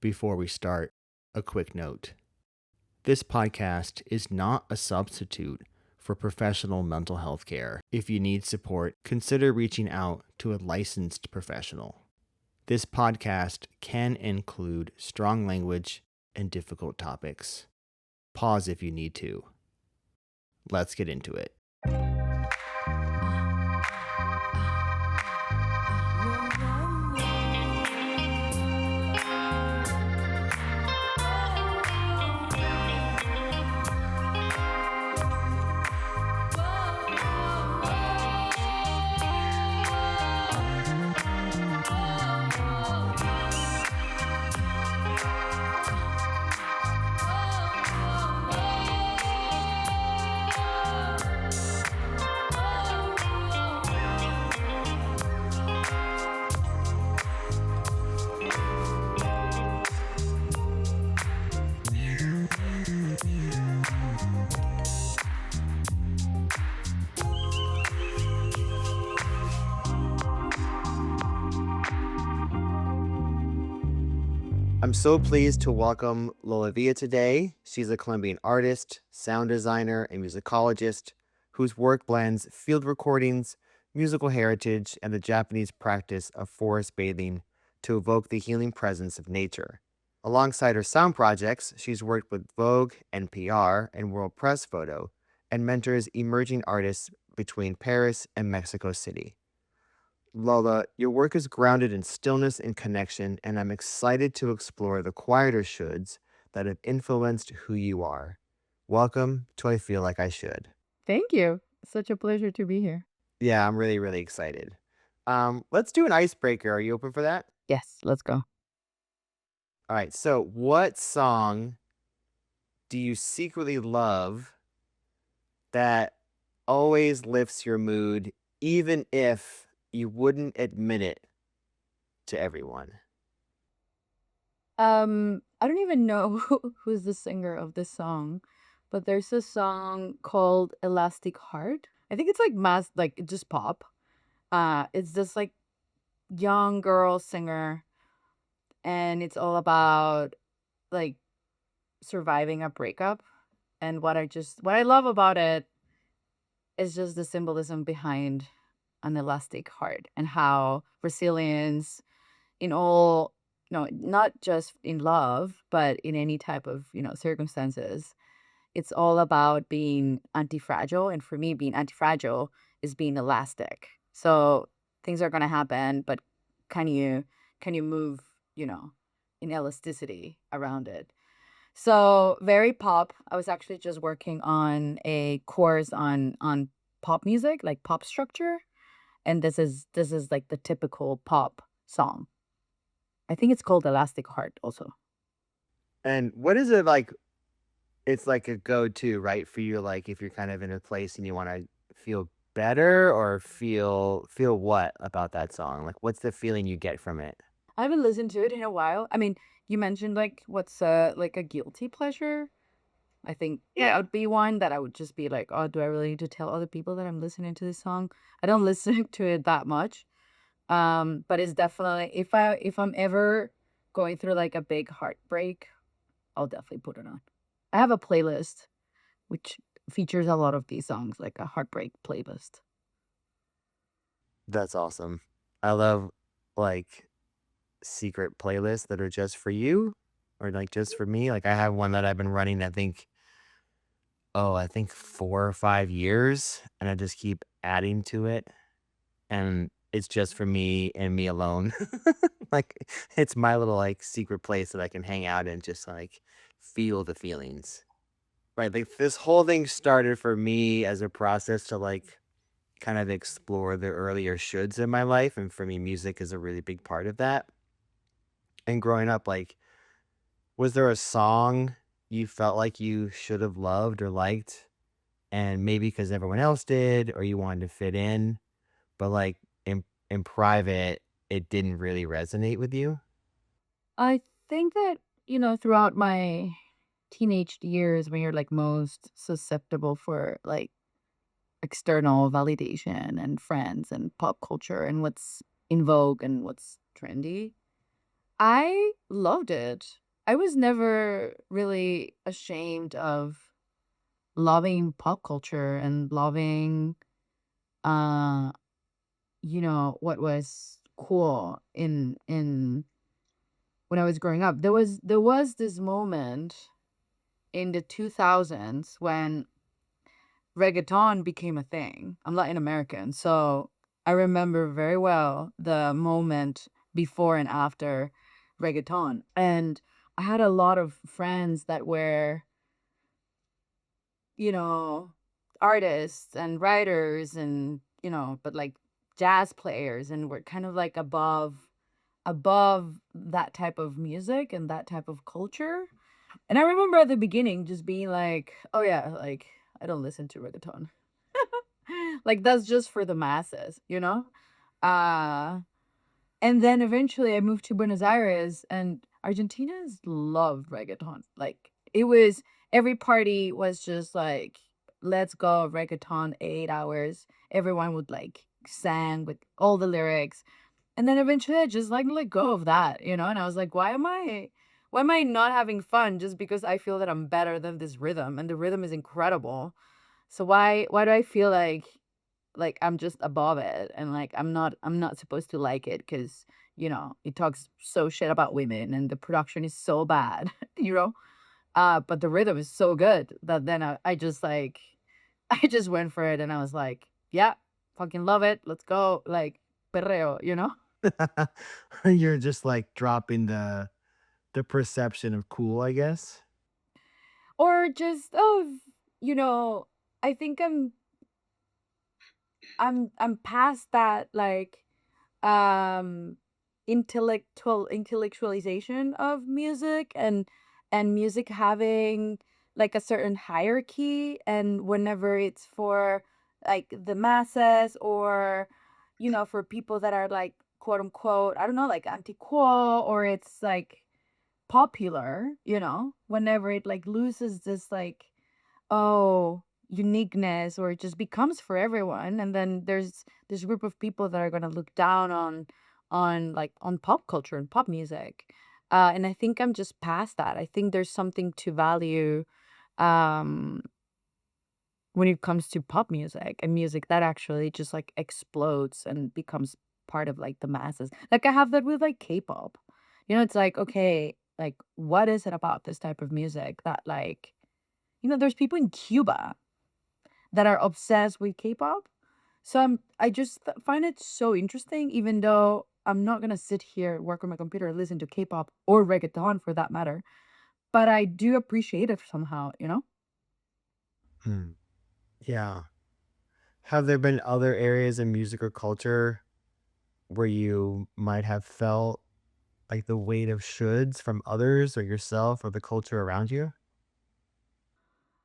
Before we start, a quick note. This podcast is not a substitute for professional mental health care. If you need support, consider reaching out to a licensed professional. This podcast can include strong language and difficult topics. Pause if you need to. Let's get into it. I'm so pleased to welcome Lola Villa today. She's a Colombian artist, sound designer, and musicologist whose work blends field recordings, musical heritage, and the Japanese practice of forest bathing to evoke the healing presence of nature. Alongside her sound projects, she's worked with Vogue, NPR, and World Press Photo, and mentors emerging artists between Paris and Mexico City. Lola, your work is grounded in stillness and connection, and I'm excited to explore the quieter shoulds that have influenced who you are. Welcome to I Feel Like I Should. Thank you. Such a pleasure to be here. Yeah, I'm really, really excited. Let's do an icebreaker. Are you open for that? Yes, let's go. All right. So, what song do you secretly love that always lifts your mood, even if you wouldn't admit it to everyone? I don't even know who's the singer of this song, but there's a song called Elastic Heart. I think it's like just pop. It's this like young girl singer, and it's all about like surviving a breakup. And what I love about it is just the symbolism behind an elastic heart and how resilience in all, no, not just in love, but in any type of, circumstances. It's all about being anti-fragile. And for me, being anti-fragile is being elastic. So things are gonna happen, but can you move, you know, in elasticity around it? So very pop. I was actually just working on a course on pop music, like pop structure. And this is like the typical pop song. I think it's called Elastic Heart also. And what is it like? It's like a go-to, right, for you, like, if you're kind of in a place and you wanna feel better or feel what about that song? Like, what's the feeling you get from it? I haven't listened to it in a while. I mean, you mentioned like what's like a guilty pleasure. I think that would be one that I would just be like, oh, do I really need to tell other people that I'm listening to this song? I don't listen to it that much. But it's definitely if I'm ever going through like a big heartbreak, I'll definitely put it on. I have a playlist which features a lot of these songs, like a heartbreak playlist. That's awesome. I love, like, secret playlists that are just for you or, like, just for me. Like, I have one that I've been running, I think 4 or 5 years, and I just keep adding to it, and it's just for me and me alone. Like, it's my little, like, secret place that I can hang out and just, like, feel the feelings. Right, like, this whole thing started for me as a process to, like, kind of explore the earlier shoulds in my life, and for me, music is a really big part of that. And growing up, like, was there a song you felt like you should have loved or liked, and maybe because everyone else did or you wanted to fit in, but, like, in private, it didn't really resonate with you? I think that, throughout my teenage years when you're like most susceptible for like external validation and friends and pop culture and what's in vogue and what's trendy, I loved it. I was never really ashamed of loving pop culture and loving uh what was cool in when I was growing up. There was this moment in the 2000s when reggaeton became a thing. I'm Latin American, so I remember very well the moment before and after reggaeton. And I had a lot of friends that were, you know, artists and writers and, but like jazz players, and were kind of like above that type of music and that type of culture. And I remember at the beginning just being like, "Oh yeah, like I don't listen to reggaeton." Like that's just for the masses, you know? Uh and then eventually I moved to Buenos Aires, and Argentinians loved reggaeton. Like it was every party was just like, let's go reggaeton 8 hours. Everyone would like sang with all the lyrics. And then eventually I just like let go of that, And I was like, why am I not having fun just because I feel that I'm better than this rhythm and the rhythm is incredible. So why do I feel like I'm just above it, and like I'm not supposed to like it because it talks so shit about women and the production is so bad, you know? But the rhythm is so good that then I just like I just went for it and I was like, yeah, fucking love it. Let's go. Like perreo. You're just like dropping the perception of cool, I guess. Or just you know, I think I'm past that like um intellectualization of music, and music having like a certain hierarchy, and whenever it's for like the masses, or for people that are like quote unquote, I don't know, like anti-quo, or it's like popular, whenever it like loses this like, oh, uniqueness, or it just becomes for everyone, and then there's this group of people that are going to look down on pop culture and pop music. And I think I'm just past that. I think there's something to value um when it comes to pop music and music that actually just like explodes and becomes part of like the masses. Like I have that with like K-pop. It's like, okay, like what is it about this type of music that like, there's people in Cuba that are obsessed with K-pop. So I just find it so interesting, even though I'm not gonna sit here, work on my computer, and listen to K-pop or reggaeton for that matter. But I do appreciate it somehow. Hmm. Yeah. Have there been other areas in music or culture where you might have felt like the weight of shoulds from others or yourself or the culture around you?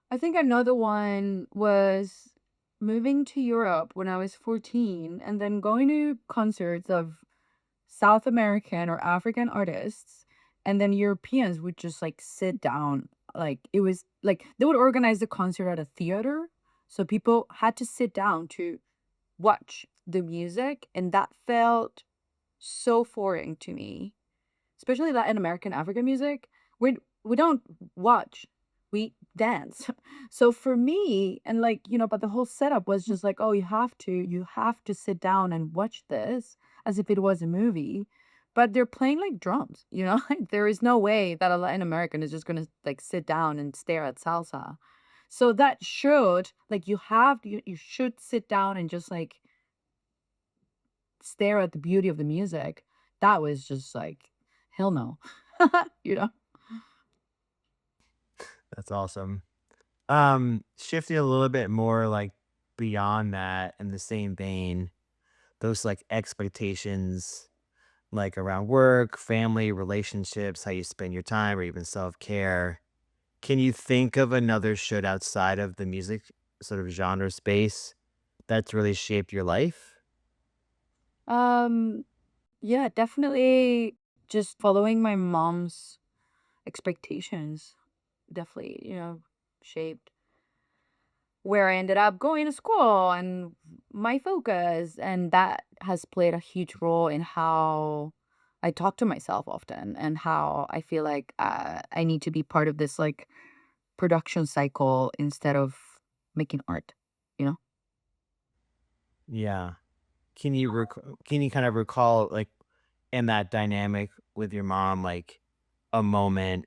I think another one was moving to Europe when I was 14 and then going to concerts of South American or African artists, and then Europeans would just like sit down. Like it was like they would organize the concert at a theater. So people had to sit down to watch the music, and that felt so foreign to me, especially Latin American African music. We don't watch, we dance. So for me, and like, but the whole setup was just like, oh, you have to sit down and watch this as if it was a movie. But they're playing like drums, like there is no way that a Latin American is just gonna like sit down and stare at salsa. So that showed like you should sit down and just like stare at the beauty of the music. That was just like, hell no. you know? That's awesome. Shifting a little bit more like beyond that in the same vein, those like expectations like around work, family, relationships, how you spend your time, or even self-care. Can you think of another should outside of the music sort of genre space that's really shaped your life? Um, yeah, definitely just following my mom's expectations definitely, shaped where I ended up going to school and my focus. And that has played a huge role in how I talk to myself often and how I feel like I need to be part of this like production cycle instead of making art, you know? Yeah. Can you kind of recall, like, in that dynamic with your mom, like, a moment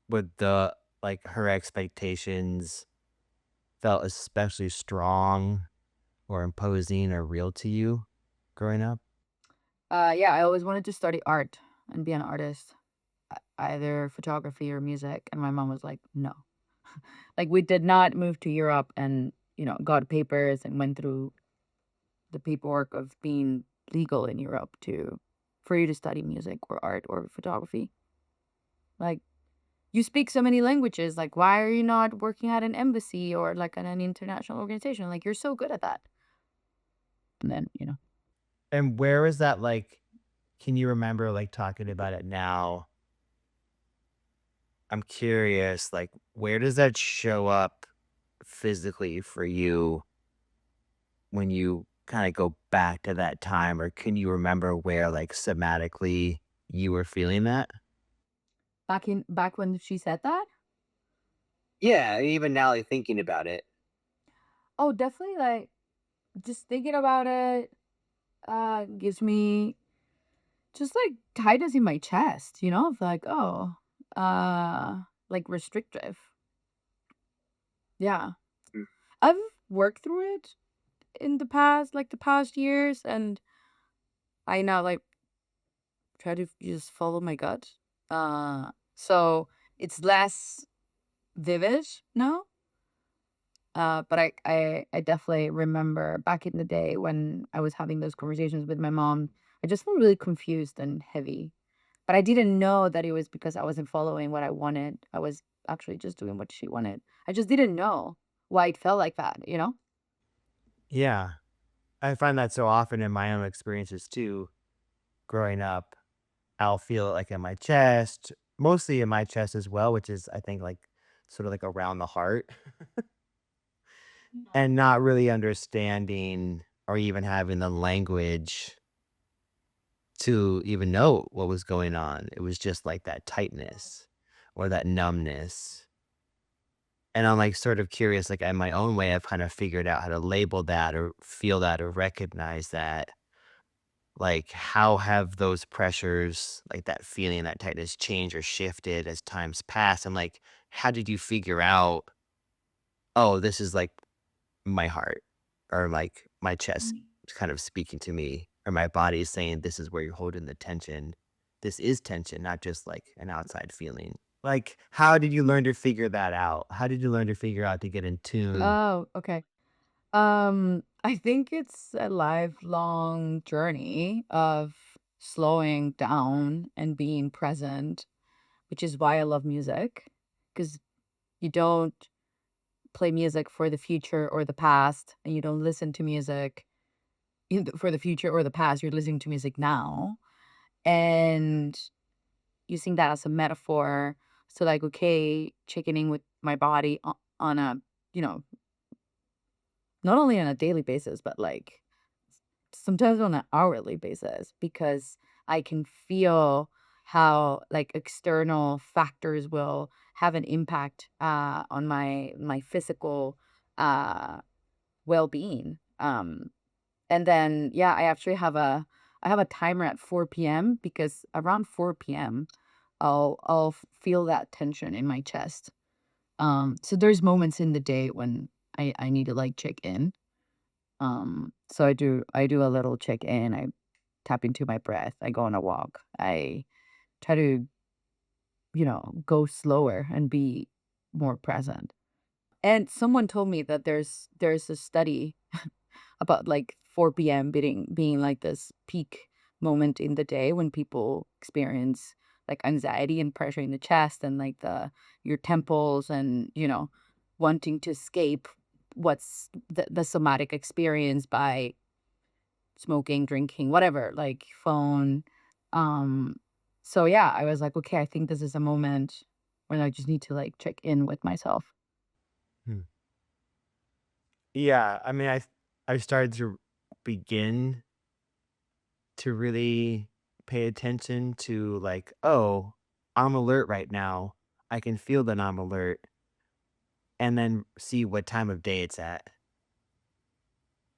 with her expectations felt especially strong or imposing or real to you growing up? Yeah, I always wanted to study art and be an artist, either photography or music. And my mom was like, no. Like, we did not move to Europe and, got papers and went through the paperwork of being legal in Europe for you to study music or art or photography. Like, you speak so many languages. Like, why are you not working at an embassy or like at an international organization? Like, you're so good at that. And then. And where is that, like, can you remember, like, talking about it now? I'm curious, like, where does that show up physically for you when you kinda go back to that time, or can you remember where, like, somatically you were feeling that? Back when she said that? Yeah, even now, like, thinking about it. Oh, definitely like just thinking about it gives me just like tightness in my chest, of like, oh, like restrictive. Yeah. Mm. I've worked through it in the past years, and I now like try to just follow my gut. So it's less vivid now. But I definitely remember back in the day when I was having those conversations with my mom, I just felt really confused and heavy. But I didn't know that it was because I wasn't following what I wanted. I was actually just doing what she wanted. I just didn't know why it felt like that? Yeah. I find that so often in my own experiences too, growing up. I'll feel it, like, in my chest, mostly in my chest as well, which is, I think, like, sort of, like, around the heart, and not really understanding or even having the language to even know what was going on. It was just, like, that tightness or that numbness, and I'm, like, sort of curious, like, in my own way, I've kind of figured out how to label that or feel that or recognize that. Like, how have those pressures, like that feeling, that tightness changed or shifted as times pass? And like, how did you figure out, oh, this is like my heart or like my chest kind of speaking to me or my body is saying, this is where you're holding the tension. This is tension, not just like an outside feeling. Like, how did you learn to figure that out? How did you learn to figure out to get in tune? Oh, okay. I think it's a lifelong journey of slowing down and being present, which is why I love music, because you don't play music for the future or the past, and you don't listen to music for the future or the past. You're listening to music now, and using that as a metaphor. So, like, okay, checking in with my body on a, you know, not only on a daily basis, but like sometimes on an hourly basis, because I can feel how like external factors will have an impact on my physical uh well-being. And then yeah, I have a timer at 4 p.m. because around 4 p.m. I'll feel that tension in my chest. So there's moments in the day when I need to like check in. So I do a little check-in, I tap into my breath, I go on a walk, I try to, go slower and be more present. And someone told me that there's a study about like 4 p.m. being like this peak moment in the day when people experience like anxiety and pressure in the chest and like your temples and wanting to escape what's the somatic experience by smoking, drinking, whatever, like phone. Um, so yeah, I was like, okay, I think this is a moment when I just need to like check in with myself. Hmm. Yeah, I mean, I started to begin to really pay attention to like, oh, I'm alert right now. I can feel that I'm alert and then see what time of day it's at.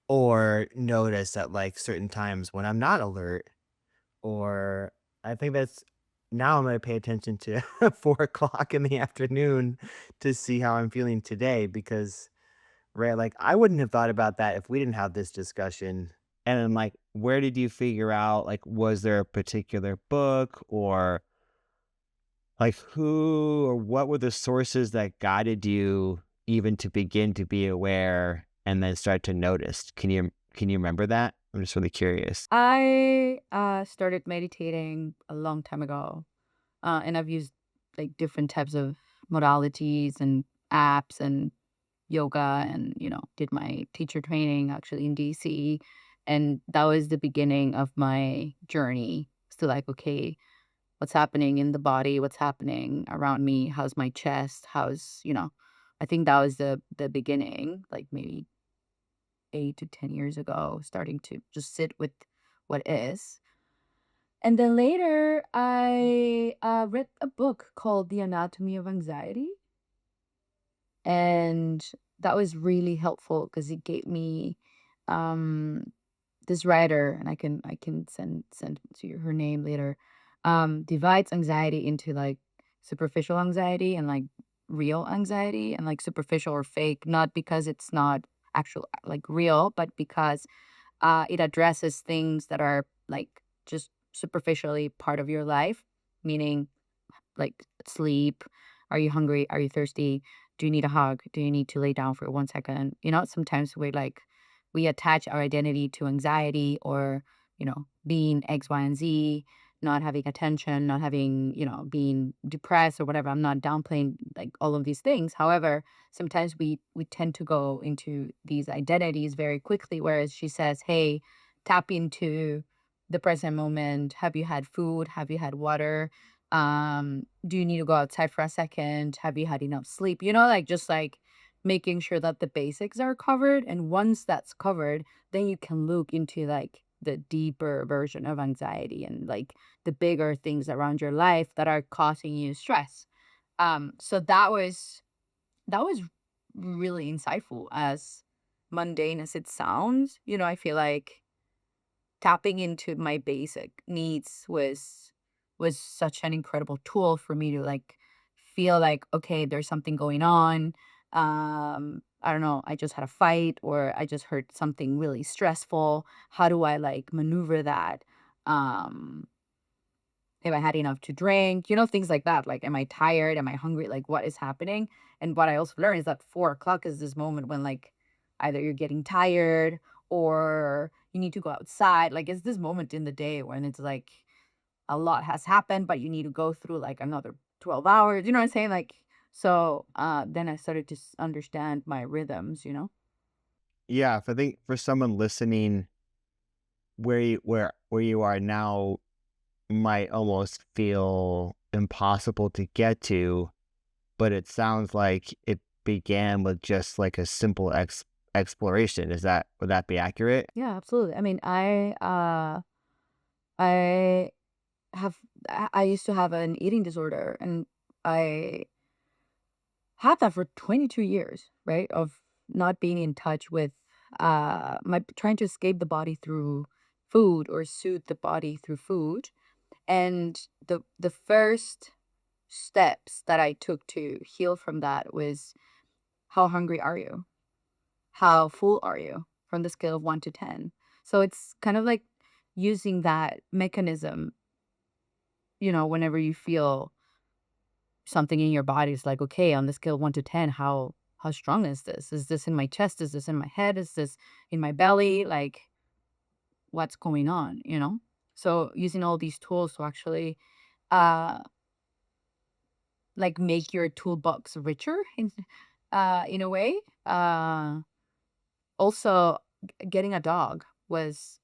Or notice at like certain times when I'm not alert. Or I think that's now I'm gonna pay attention to 4 o'clock in the afternoon to see how I'm feeling today because right, like I wouldn't have thought about that if we didn't have this discussion. And then like where did you figure out like was there a particular book or like who or what were the sources that guided you even to begin to be aware and then start to notice? Can you remember that? I'm just really curious. I started meditating a long time ago, and I've used like different types of modalities and apps and yoga, and did my teacher training actually in DC, and that was the beginning of my journey. So like, okay, what's happening in the body? What's happening around me? How's my chest? I think that was the beginning, like maybe 8 to 10 years ago, starting to just sit with what is. And then later, I read a book called The Anatomy of Anxiety. And that was really helpful because it gave me um, this writer, and I can send to you her name later, divides anxiety into like superficial anxiety and like real anxiety, and like superficial or fake, not because it's not actual like real, but because it addresses things that are like just superficially part of your life, meaning like sleep. Are you hungry? Are you thirsty? Do you need a hug? Do you need to lay down for 1 second? Sometimes we attach our identity to anxiety or, being X, Y, and Z, not having attention, not having, being depressed or whatever. I'm not downplaying like all of these things. However, sometimes we tend to go into these identities very quickly. Whereas she says, hey, tap into the present moment. Have you had food? Have you had water? Do you need to go outside for a second? Have you had enough sleep? Like just like making sure that the basics are covered. And once that's covered, then you can look into like the deeper version of anxiety and like the bigger things around your life that are causing you stress. So that was really insightful, as mundane as it sounds. I feel like tapping into my basic needs was such an incredible tool for me to like feel like, okay, there's something going on. I don't know, I just had a fight or I just heard something really stressful. How do I like maneuver that? um if I had enough to drink, things like that. Like, am I tired? Am I hungry? Like, what is happening? And what I also learned is that 4 o'clock is this moment when, like, either you're getting tired or you need to go outside. Like, it's this moment in the day when it's like a lot has happened, but you need to go through like another 12 hours. You know what I'm saying? Like, so then I started to understand my rhythms. Yeah, if I think for someone listening where you are now might almost feel impossible to get to, but it sounds like it began with just like a simple exploration. Would that be accurate? Yeah, absolutely. I mean, I have I used to have an eating disorder, and I had that for 22 years, right? Of not being in touch with my trying to escape the body through food or soothe the body through food. And the first steps that I took to heal from that was, how hungry are you? How full are you, from the scale of 1 to 10? So it's kind of like using that mechanism, whenever you feel something in your body is like, okay, on the scale of 1 to 10, how strong is this? Is this in my chest? Is this in my head? Is this in my belly? Like, what's going on? So using all these tools to actually uh like make your toolbox richer in a way. Also getting a dog was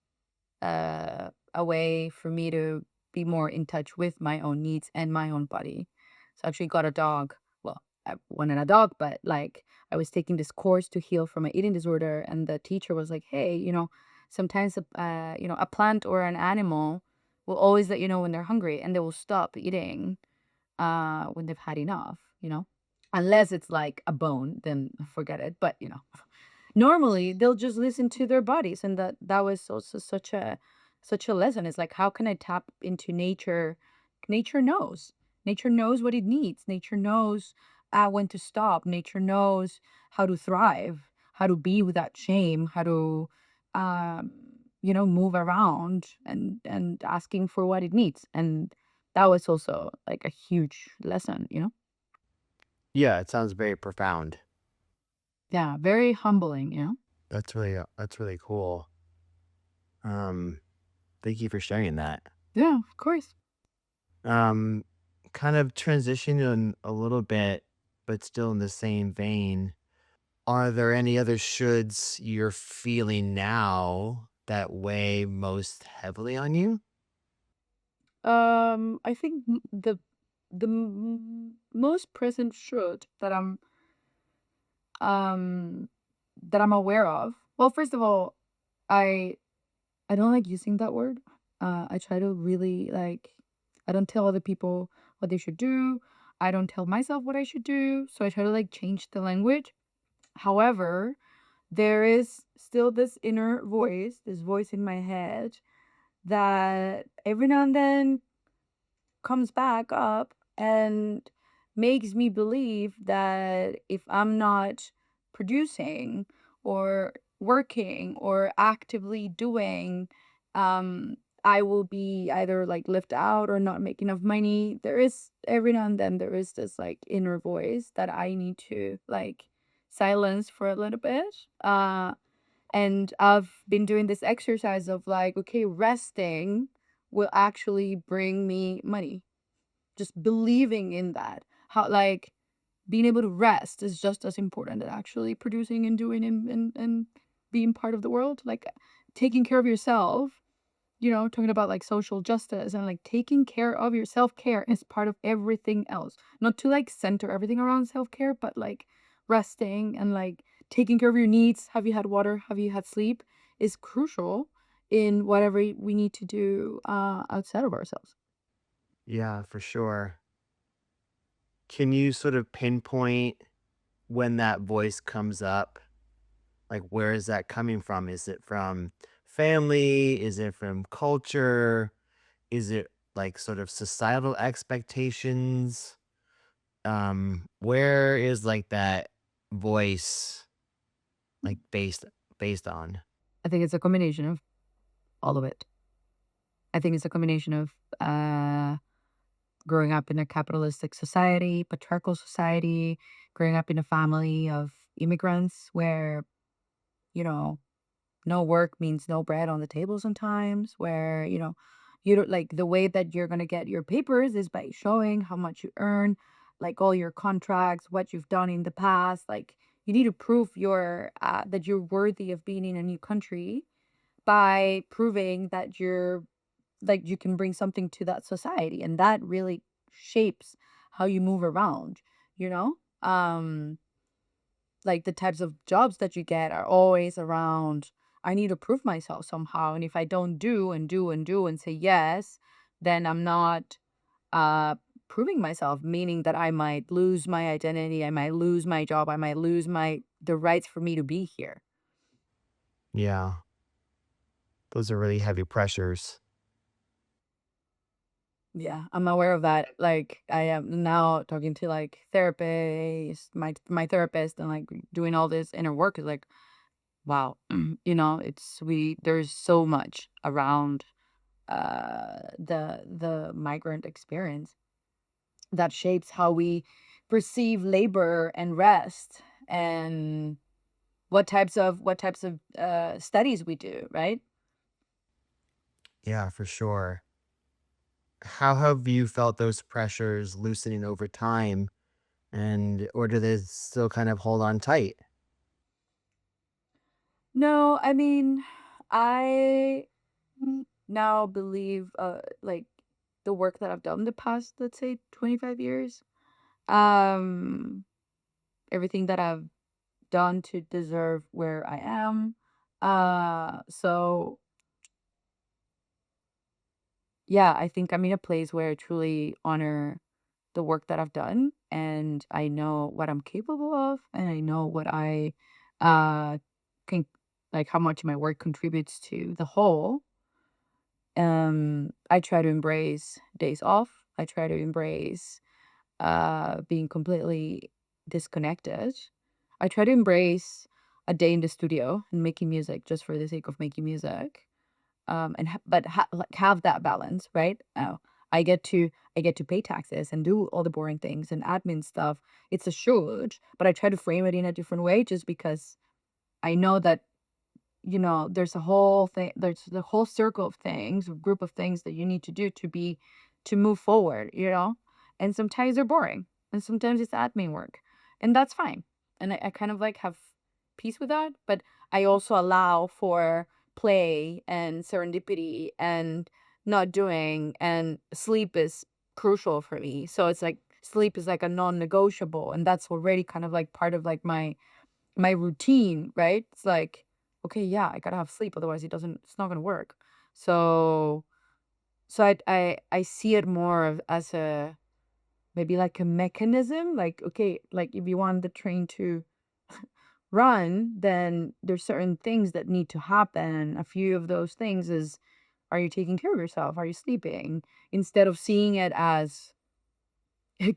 a way for me to be more in touch with my own needs and my own body. So I actually got a dog. Well, I wanted a dog, but like I was taking this course to heal from an eating disorder, and the teacher was like, "Hey, sometimes a plant or an animal will always let you know when they're hungry, and they will stop eating when they've had enough, unless it's like a bone, then forget it. But normally they'll just listen to their bodies, and that was also such a lesson. It's like, how can I tap into nature? Nature knows what it needs. Nature knows when to stop. Nature knows how to thrive, how to be without shame, how to um move around and asking for what it needs. And that was also like a huge lesson. Yeah, it sounds very profound. Yeah, very humbling. That's really cool. Um, Thank you for sharing that. Yeah, of course. Um, Kind of transitioning a little bit, but still in the same vein. Are there any other shoulds you're feeling now that weigh most heavily on you? I think most present should um that I'm aware of. Well, first of all, I I don't like using that word. I try to really like, I don't tell other people what they should do. I don't tell myself what I should do. So I try to like change the language. However, there is still this inner voice, this voice in my head that every now and then comes back up and makes me believe that if I'm not producing or working or actively doing, um, I will be either like left out or not make enough money. There is every now and then there is this like inner voice that I need to like silence for a little bit. And I've been doing this exercise of like, okay, resting will actually bring me money. Just believing in that. How like being able to rest is just as important as actually producing and doing and being part of the world. Like taking care of yourself, talking about like social justice and like taking care of your self-care is part of everything else. Not to like center everything around self-care, but like resting and like taking care of your needs. Have you had water? Have you had sleep? Is crucial in whatever we need to do outside of ourselves. Yeah, for sure. Can you sort of pinpoint when that voice comes up? Like, where is that coming from? Is it from family? Is it from culture? Is it like sort of societal expectations? Where is like that voice like based on? I think it's a combination of all of it. I think it's a combination of growing up in a capitalistic society, patriarchal society, growing up in a family of immigrants where, you know, no work means no bread on the table sometimes, where, you don't like the way that you're going to get your papers is by showing how much you earn, like all your contracts, what you've done in the past. Like you need to prove that you're worthy of being in a new country by proving that you can bring something to that society, and that really shapes how you move around, you know? Like the types of jobs that you get are always around, I need to prove myself somehow, and if I don't do and do and do and say yes, then I'm not uh proving myself, meaning that I might lose my identity, I might lose my job, I might lose my the rights for me to be here. Yeah, those are really heavy pressures. Yeah, I'm aware of that. Like, I am now talking to like therapists, my therapist, and like doing all this inner work is like, wow, it's there's so much around the migrant experience that shapes how we perceive labor and rest and what types of studies we do, right? Yeah, for sure. How have you felt those pressures loosening over time? And or do they still kind of hold on tight? No, I mean, I now believe like the work that I've done the past, let's say 25 years. Um Everything that I've done to deserve where I am. So yeah, I think I'm in a place where I truly honor the work that I've done, and I know what I'm capable of, and I know what I uh can, like, how much my work contributes to the whole. I try to embrace days off. I try to embrace being completely disconnected. I try to embrace a day in the studio and making music just for the sake of making music. And like, have that balance, right? I get to I get to pay taxes and do all the boring things and admin stuff. It's a should, but I try to frame it in a different way just because I know that, there's the whole circle of things, a group of things that you need to do to move forward, and sometimes they're boring, and sometimes it's admin work, and that's fine. And I kind of like have peace with that, but I also allow for play and serendipity and not doing, and sleep is crucial for me. So it's like sleep is like a non-negotiable, and that's already kind of like part of like my routine, right? It's like, okay, yeah, I gotta have sleep, otherwise it's not gonna work. So so I see it more of as a, maybe like a mechanism, like, okay, like if you want the train to run, then there's certain things that need to happen. A few of those things is, are you taking care of yourself? Are you sleeping? Instead of seeing it as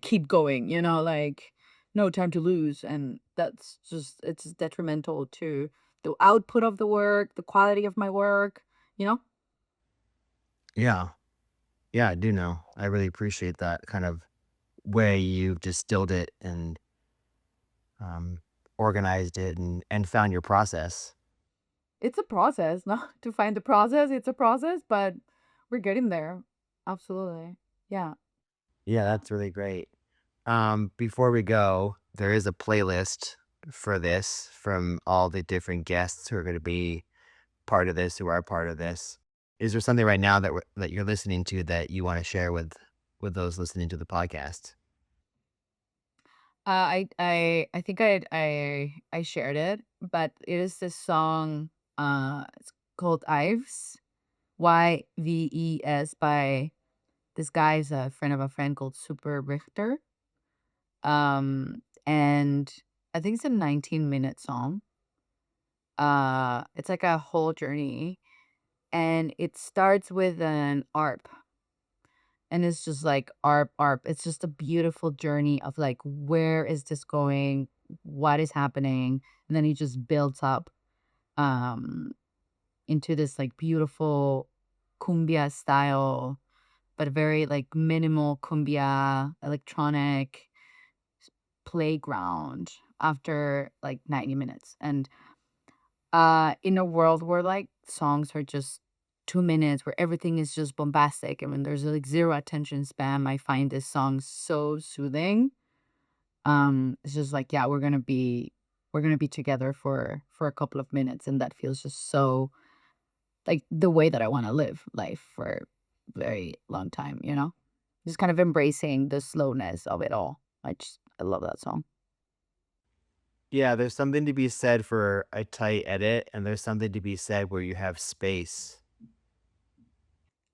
keep going, like no time to lose. And that's just, it's detrimental to the output of the work, the quality of my work, you know? Yeah. Yeah, I do know. I really appreciate that kind of way you've distilled it and um, organized it and found your process. It's a process, not to find the process, it's a process, but we're getting there. Absolutely. Yeah. Yeah, that's really great. Before we go, there is a playlist for this from all the different guests who are going to be part of this, who are part of this. Is there something right now that that you're listening to that you want to share with those listening to the podcast? I think I shared it, but it is this song, it's called Ives, Yves, by this guy's a friend of a friend called Super Richter. And I think it's a 19-minute song. It's like a whole journey, and it starts with an ARP, and it's just like ARP, ARP. It's just a beautiful journey of like, where is this going? What is happening? And then he just builds up um into this like beautiful cumbia style, but very like minimal cumbia electronic playground after like 90 minutes. And in a world where like songs are just 2 minutes, where everything is just bombastic, I mean, there's like zero attention span, I find this song so soothing. It's just like, yeah, we're gonna be together for a couple of minutes, and that feels just so like the way that I want to live life for a very long time, just kind of embracing the slowness of it all. I love that song. Yeah, there's something to be said for a tight edit, and there's something to be said where you have space.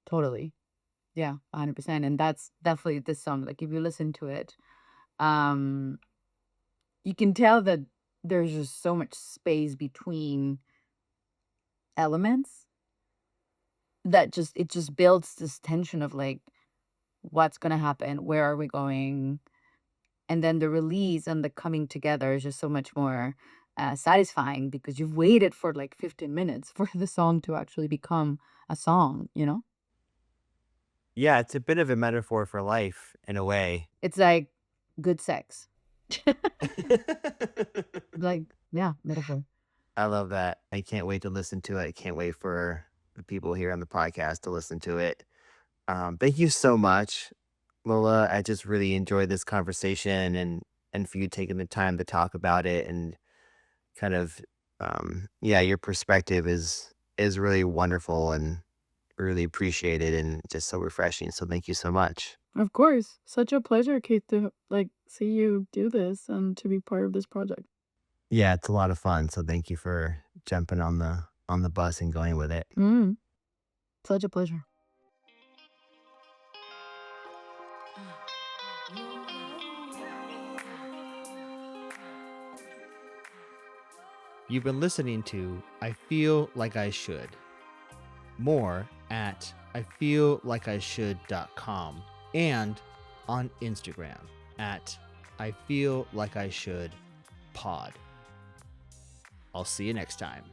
Totally. Yeah, 100%. And that's definitely this song. Like if you listen to it, um, you can tell that there's just so much space between elements that just it just builds this tension of like, what's gonna happen? Where are we going? And then the release and the coming together is just so much more satisfying because you've waited for like 15 minutes for the song to actually become a song. Yeah, it's a bit of a metaphor for life in a way. It's like good sex. Like, yeah, metaphor. I love that. I can't wait to listen to it. I can't wait for the people here on the podcast to listen to it. Thank you so much, Lola. I just really enjoyed this conversation and for you taking the time to talk about it and kind of yeah, your perspective is really wonderful and really appreciated and just so refreshing. So thank you so much. Of course. Such a pleasure, Kate, to like see you do this and to be part of this project. Yeah, it's a lot of fun. So thank you for jumping on the bus and going with it. Mm, such a pleasure. You've been listening to I Feel Like I Should. More at ifeellikeishould.com and on Instagram at I Feel Like I Should Pod. I'll see you next time.